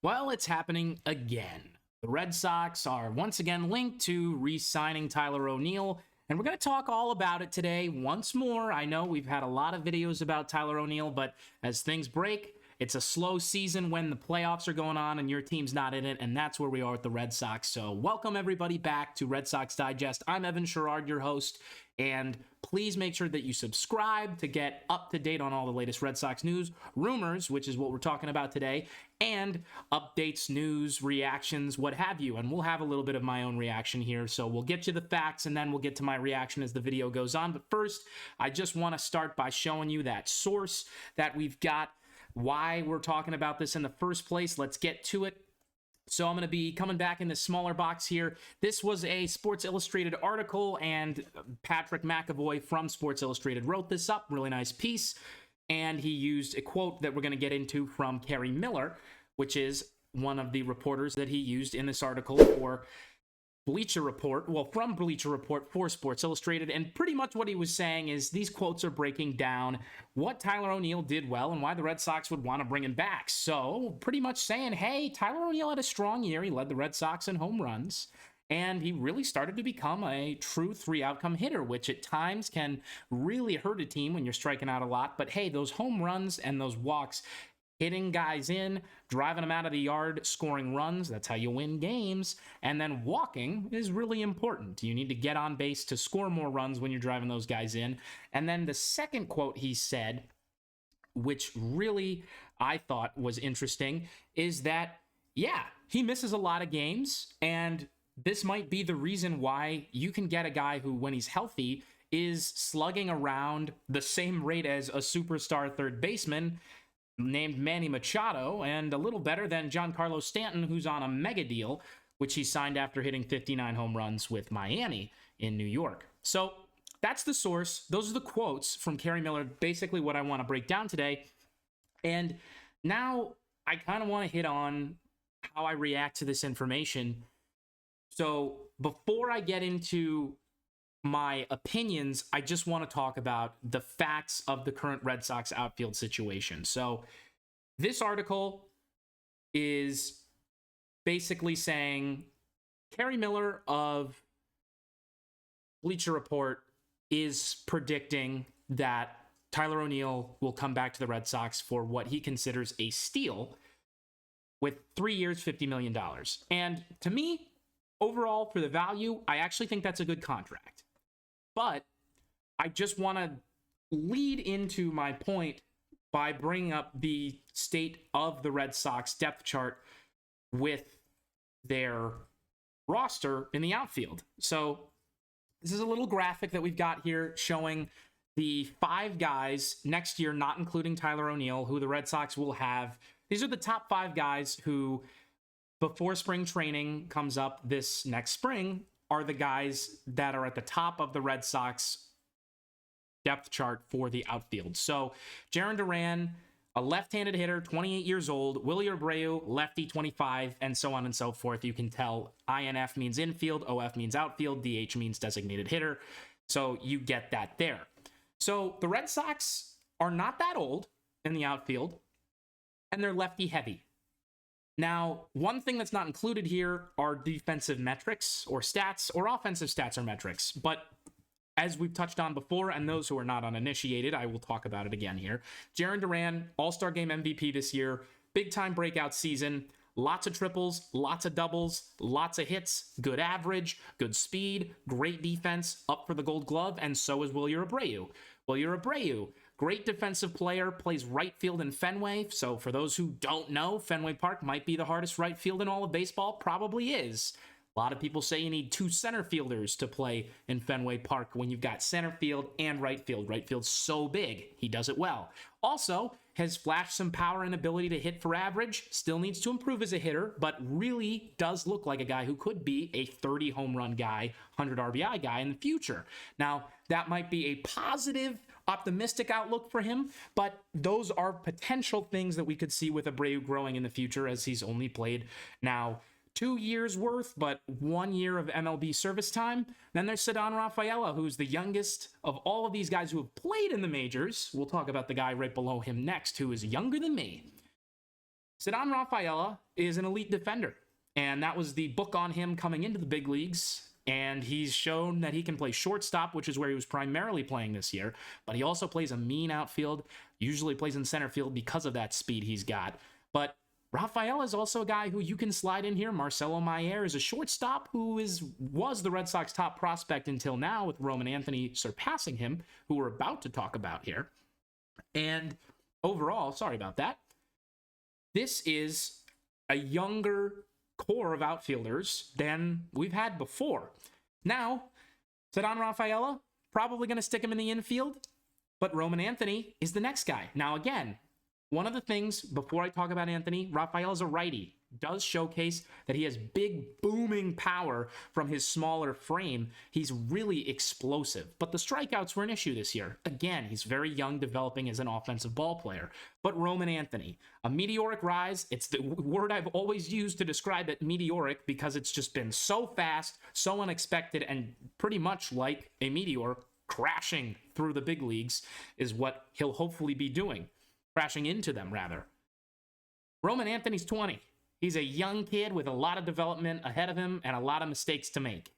Well, it's happening again. The Red Sox are once again linked to re-signing Tyler O'Neill, and we're going to talk all about it today once more. I know we've had a lot of videos about Tyler O'Neill, but as things break, it's a slow season when the playoffs are going on and your team's not in it, and that's where we are with the Red Sox. So welcome everybody back to Red Sox Digest. I'm Evan Sharrard, your host, and please make sure that you subscribe to get up to date on all the latest Red Sox news, rumors, which is what we're talking about today, and updates, news, reactions, what have you. And we'll have a little bit of my own reaction here. So we'll get you the facts and then we'll get to my reaction as the video goes on. But first, I just want to start by showing you that source that we've got, why we're talking about this in the first place. Let's get to it. So I'm going to be coming back in this smaller box here. This was a Sports Illustrated article, and Patrick McAvoy from Sports Illustrated wrote this up. Really nice piece. And he used a quote that we're going to get into from Kerry Miller, which is one of the reporters that he used in this article for Bleacher Report, from Bleacher Report for Sports Illustrated. And pretty much what he was saying is these quotes are breaking down what Tyler O'Neill did well and why the Red Sox would want to bring him back. So pretty much saying, hey, Tyler O'Neill had a strong year. He led the Red Sox in home runs, and he really started to become a true three-outcome hitter, which at times can really hurt a team when you're striking out a lot. But hey, those home runs and those walks, hitting guys in, driving them out of the yard, scoring runs, that's how you win games. And then walking is really important. You need to get on base to score more runs when you're driving those guys in. And then the second quote he said, which really I thought was interesting, is that, yeah, he misses a lot of games, and this might be the reason why you can get a guy who, when he's healthy, is slugging around the same rate as a superstar third baseman named Manny Machado, and a little better than Giancarlo Stanton, who's on a mega deal, which he signed after hitting 59 home runs with Miami in New York. So that's the source. Those are the quotes from Kerry Miller, basically what I want to break down today. And now I kind of want to hit on how I react to this information. So before I get into my opinions, I just want to talk about the facts of the current Red Sox outfield situation. So this article is basically saying Kerry Miller of Bleacher Report is predicting that Tyler O'Neill will come back to the Red Sox for what he considers a steal with 3 years, $50 million. And to me, overall, for the value, I actually think that's a good contract. But I just want to lead into my point by bringing up the state of the Red Sox depth chart with their roster in the outfield. So this is a little graphic that we've got here showing the 5 guys next year, not including Tyler O'Neill, who the Red Sox will have. These are the top 5 guys who, before spring training comes up this next spring, are the guys that are at the top of the Red Sox depth chart for the outfield. So Jarren Duran, a left-handed hitter, 28 years old. Willie Abreu, lefty, 25, and so on and so forth. You can tell INF means infield, OF means outfield, DH means designated hitter. So you get that there. So the Red Sox are not that old in the outfield, and they're lefty heavy. Now, one thing that's not included here are defensive metrics or stats, or offensive stats or metrics. But as we've touched on before, and those who are not uninitiated, I will talk about it again here. Jarren Duran, All-Star Game MVP this year, big-time breakout season, lots of triples, lots of doubles, lots of hits, good average, good speed, great defense, up for the Gold Glove, and so is Willie Abreu. Willie Abreu, great defensive player, plays right field in Fenway. So for those who don't know, Fenway Park might be the hardest right field in all of baseball. Probably is. A lot of people say you need 2 center fielders to play in Fenway Park when you've got center field and right field. Right field's so big. He does it well. Also, has flashed some power and ability to hit for average. Still needs to improve as a hitter, but really does look like a guy who could be a 30 home run guy, 100 RBI guy in the future. Now, that might be a positive, optimistic outlook for him, but those are potential things that we could see with Abreu growing in the future, as he's only played now 2 years worth, but 1 year of MLB service time. Then there's Ceddanne Rafaela, who's the youngest of all of these guys who have played in the majors. We'll talk about the guy right below him next, who is younger than me. Ceddanne Rafaela is an elite defender, and that was the book on him coming into the big leagues. And he's shown that he can play shortstop, which is where he was primarily playing this year. But he also plays a mean outfield, usually plays in center field because of that speed he's got. But Rafael is also a guy who you can slide in here. Marcelo Mayer is a shortstop who was the Red Sox top prospect until now, with Roman Anthony surpassing him, who we're about to talk about here. And overall, sorry about that, this is a younger core of outfielders than we've had before. Now, Ceddanne Rafaela, probably going to stick him in the infield, but Roman Anthony is the next guy. Now, again, one of the things, before I talk about Anthony, Rafael is a righty. Does showcase that he has big, booming power from his smaller frame. He's really explosive. But the strikeouts were an issue this year. Again, he's very young, developing as an offensive ball player. But Roman Anthony, a meteoric rise. It's the word I've always used to describe it, meteoric, because it's just been so fast, so unexpected, and pretty much like a meteor crashing through the big leagues is what he'll hopefully be doing. Crashing into them, rather. Roman Anthony's 20. He's a young kid with a lot of development ahead of him and a lot of mistakes to make.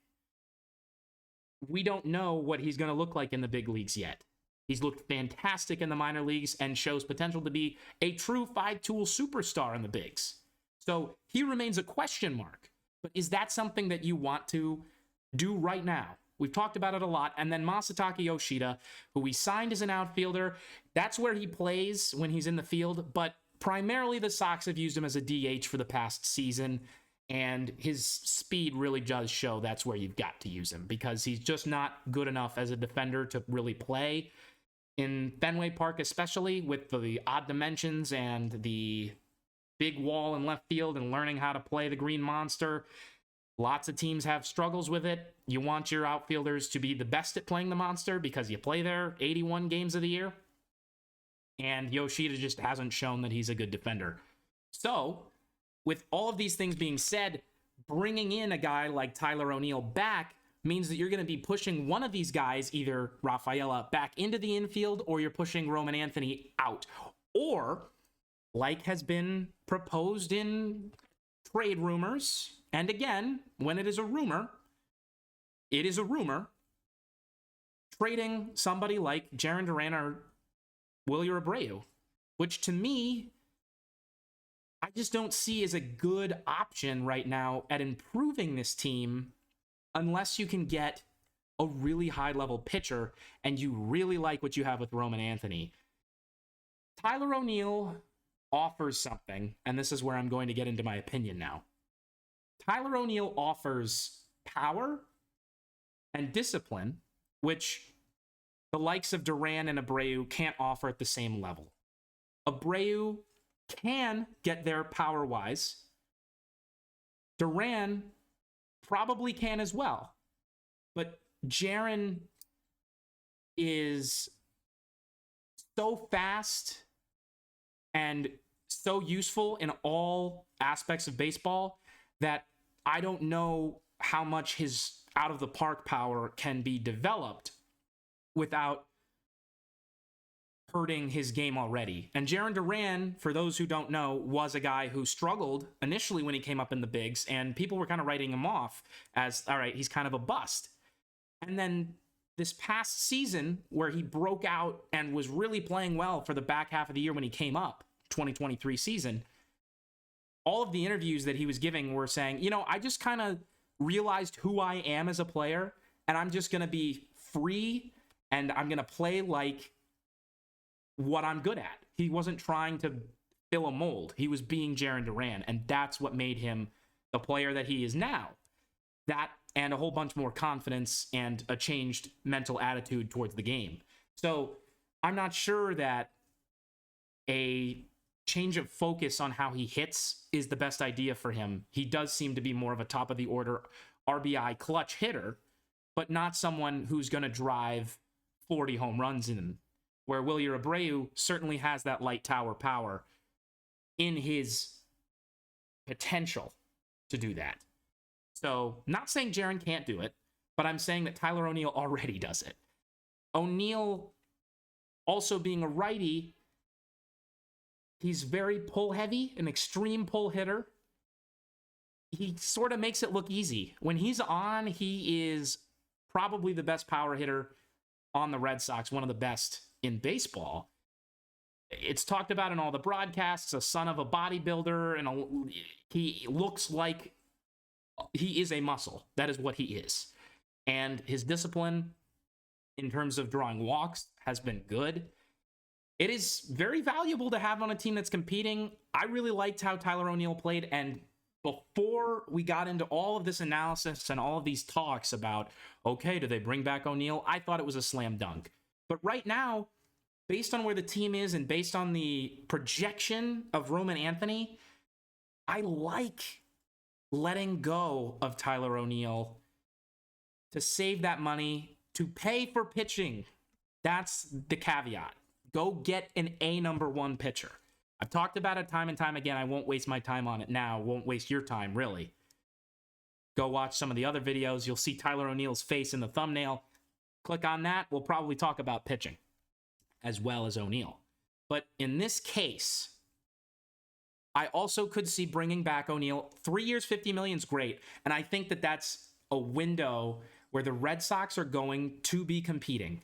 We don't know what he's going to look like in the big leagues yet. He's looked fantastic in the minor leagues and shows potential to be a true five-tool superstar in the bigs. So he remains a question mark. But is that something that you want to do right now? We've talked about it a lot. And then Masataka Yoshida, who we signed as an outfielder, that's where he plays when he's in the field. But primarily the Sox have used him as a DH for the past season. And his speed really does show that's where you've got to use him, because he's just not good enough as a defender to really play in Fenway Park, especially with the odd dimensions and the big wall in left field and learning how to play the Green Monster. Lots of teams have struggles with it. You want your outfielders to be the best at playing the monster because you play there 81 games of the year. And Yoshida just hasn't shown that he's a good defender. So, with all of these things being said, bringing in a guy like Tyler O'Neill back means that you're going to be pushing one of these guys, either Rafaela, back into the infield, or you're pushing Roman Anthony out. Or, like has been proposed in trade rumors, and again, when it is a rumor, it is a rumor, trading somebody like Jarren Duran or Wilyer Abreu, which to me, I just don't see as a good option right now at improving this team unless you can get a really high-level pitcher and you really like what you have with Roman Anthony. Tyler O'Neill offers something, and this is where I'm going to get into my opinion now. Tyler O'Neill offers power and discipline, which the likes of Duran and Abreu can't offer at the same level. Abreu can get there power-wise. Duran probably can as well. But Jarren is so fast and so useful in all aspects of baseball that I don't know how much his out-of-the-park power can be developed without hurting his game already. And Jarren Duran, for those who don't know, was a guy who struggled initially when he came up in the bigs, and people were kind of writing him off as, all right, he's kind of a bust. And then this past season, where he broke out and was really playing well for the back half of the year when he came up, 2023 season, all of the interviews that he was giving were saying, I just kind of realized who I am as a player, and I'm just going to be free, and I'm going to play like what I'm good at. He wasn't trying to fill a mold. He was being Jarren Duran, and that's what made him the player that he is now. That and a whole bunch more confidence and a changed mental attitude towards the game. So I'm not sure that a change of focus on how he hits is the best idea for him. He does seem to be more of a top-of-the-order RBI clutch hitter, but not someone who's going to drive 40 home runs in, where Wilyer Abreu certainly has that light tower power in his potential to do that. So, not saying Jarren can't do it, but I'm saying that Tyler O'Neill already does it. O'Neill, also being a righty, He's very pull heavy, an extreme pull hitter. He sort of makes it look easy. When he's on, he is probably the best power hitter on the Red Sox, one of the best in baseball. It's talked about in all the broadcasts, a son of a bodybuilder, and he looks like he is a muscle. That is what he is. And his discipline in terms of drawing walks has been good. It is very valuable to have on a team that's competing. I really liked how Tyler O'Neill played, and before we got into all of this analysis and all of these talks about, okay, do they bring back O'Neill? I thought it was a slam dunk. But right now, based on where the team is and based on the projection of Roman Anthony, I like letting go of Tyler O'Neill to save that money to pay for pitching. That's the caveat. Go get an number one pitcher. I've talked about it time and time again. I won't waste my time on it now. Won't waste your time, really. Go watch some of the other videos. You'll see Tyler O'Neill's face in the thumbnail. Click on that. We'll probably talk about pitching as well as O'Neill. But in this case, I also could see bringing back O'Neill. 3 years, $50 million is great. And I think that that's a window where the Red Sox are going to be competing.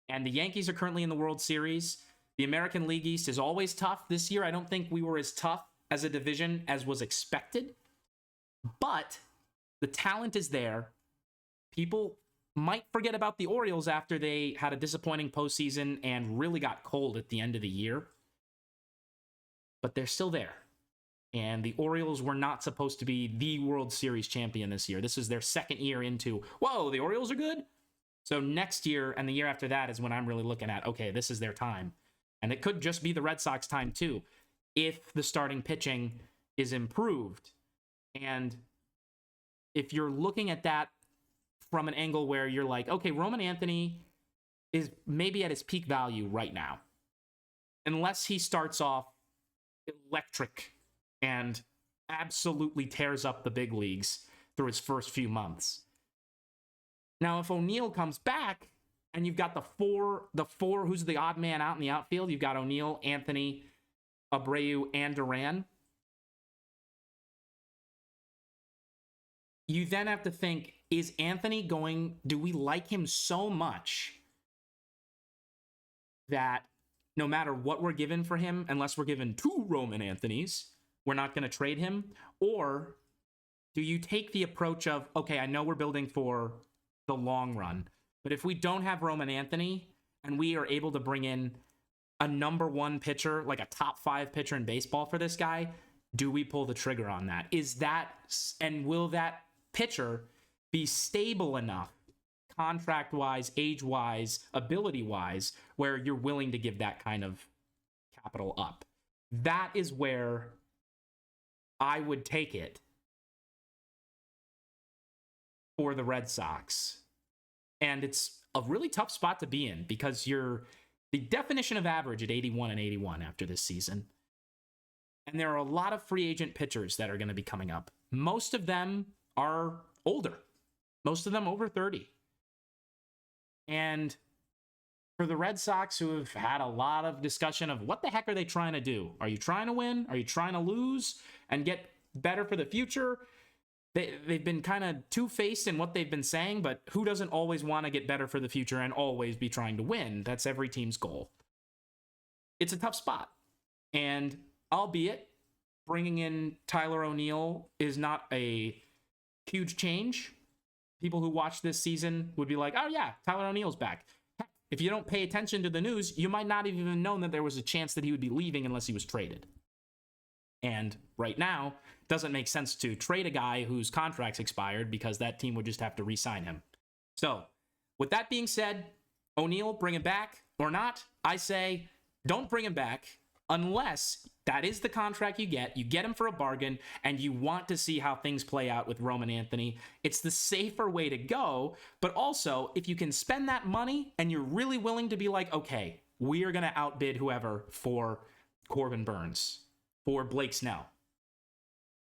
And the Yankees are currently in the World Series. The American League East is always tough. This year, I don't think we were as tough as a division as was expected. But the talent is there. People might forget about the Orioles after they had a disappointing postseason and really got cold at the end of the year. But they're still there. And the Orioles were not supposed to be the World Series champion this year. This is their second year into, whoa, the Orioles are good? So next year and the year after that is when I'm really looking at, okay, this is their time. And it could just be the Red Sox time too, if the starting pitching is improved. And if you're looking at that from an angle where you're like, okay, Roman Anthony is maybe at his peak value right now, unless he starts off electric and absolutely tears up the big leagues through his first few months. Now, if O'Neill comes back and you've got the four, who's the odd man out in the outfield? You've got O'Neill, Anthony, Abreu, and Duran. You then have to think, is Anthony do we like him so much that no matter what we're given for him, unless we're given 2 Roman Anthonys, we're not going to trade him? Or do you take the approach of, okay, I know we're building for the long run, but if we don't have Roman Anthony and we are able to bring in a number 1 pitcher, like a top 5 pitcher in baseball for this guy, do we pull the trigger on that? And will that pitcher be stable enough, contract-wise, age-wise, ability-wise, where you're willing to give that kind of capital up? That is where I would take it for the Red Sox. And it's a really tough spot to be in because you're the definition of average at 81 and 81 after this season. And there are a lot of free agent pitchers that are going to be coming up. Most of them are older. Most of them over 30. And for the Red Sox, who have had a lot of discussion of what the heck are they trying to do? Are you trying to win? Are you trying to lose and get better for the future? They've been kind of two-faced in what they've been saying, but who doesn't always want to get better for the future and always be trying to win? That's every team's goal. It's a tough spot. And albeit bringing in Tyler O'Neill is not a huge change. People who watch this season would be like, oh yeah, Tyler O'Neill's back. Heck, if you don't pay attention to the news, you might not have even known that there was a chance that he would be leaving unless he was traded. And right now, it doesn't make sense to trade a guy whose contract's expired because that team would just have to re-sign him. So, with that being said, O'Neill, bring him back or not, I say don't bring him back unless that is the contract you get him for a bargain, and you want to see how things play out with Roman Anthony. It's the safer way to go, but also, if you can spend that money and you're really willing to be like, okay, we are going to outbid whoever for Corbin Burns, for Blake Snell,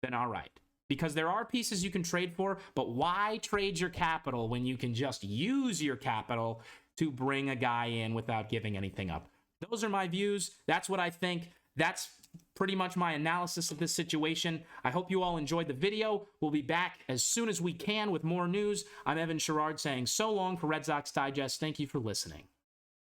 then all right. Because there are pieces you can trade for, but why trade your capital when you can just use your capital to bring a guy in without giving anything up? Those are my views. That's what I think. That's pretty much my analysis of this situation. I hope you all enjoyed the video. We'll be back as soon as we can with more news. I'm Evan Sharrard saying so long for Red Sox Digest. Thank you for listening.